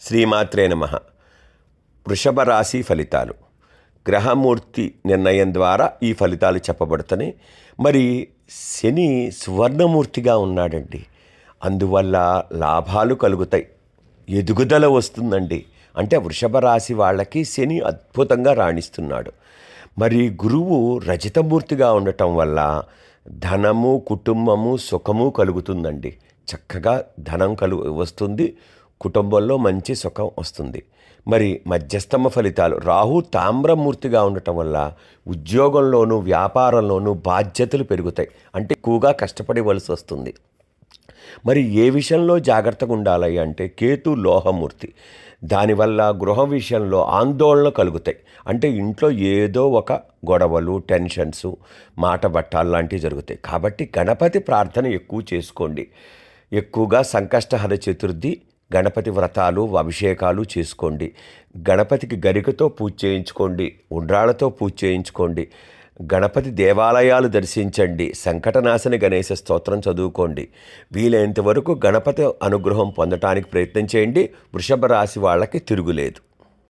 శ్రీమాత్రే నమః. వృషభ రాశి ఫలితాలు గ్రహమూర్తి నిర్ణయం ద్వారా ఈ ఫలితాలు చెప్పబడుతున్నాయి. మరి శని సువర్ణమూర్తిగా ఉన్నాడండి, అందువల్ల లాభాలు కలుగుతాయి, ఎదుగుదల వస్తుందండి. అంటే వృషభ రాశి వాళ్ళకి శని అద్భుతంగా రాణిస్తున్నాడు. మరి గురువు రజితమూర్తిగా ఉండటం వల్ల ధనము, కుటుంబము, సుఖము కలుగుతుందండి. చక్కగా ధనం వస్తుంది, కుటుంబంలో మంచి సుఖం వస్తుంది. మరి మధ్యస్థమ ఫలితాలు రాహు తామ్రమూర్తిగా ఉండటం వల్ల ఉద్యోగంలోనూ వ్యాపారంలోనూ బాధ్యతలు పెరుగుతాయి, అంటే ఎక్కువగా కష్టపడవలసి వస్తుంది. మరి ఏ విషయంలో జాగ్రత్తగా ఉండాలి అంటే కేతు లోహమూర్తి, దానివల్ల గృహ విషయంలో ఆందోళన కలుగుతాయి. అంటే ఇంట్లో ఏదో ఒక గొడవలు, టెన్షన్స్, మాట బట్టాలు లాంటివి జరుగుతాయి. కాబట్టి గణపతి ప్రార్థన ఎక్కువ చేసుకోండి. ఎక్కువగా సంకష్టహర చతుర్థి గణపతి వ్రతాలు, అభిషేకాలు చేసుకోండి. గణపతికి గరికతో పూజ చేయించుకోండి, ఉండ్రాళ్లతో పూజ చేయించుకోండి. గణపతి దేవాలయాలు దర్శించండి. సంకటనాశని గణేశ స్తోత్రం చదువుకోండి. వీలైనంత వరకు గణపతి అనుగ్రహం పొందటానికి ప్రయత్నం చేయండి. వృషభ రాశి వాళ్ళకి తిరుగులేదు.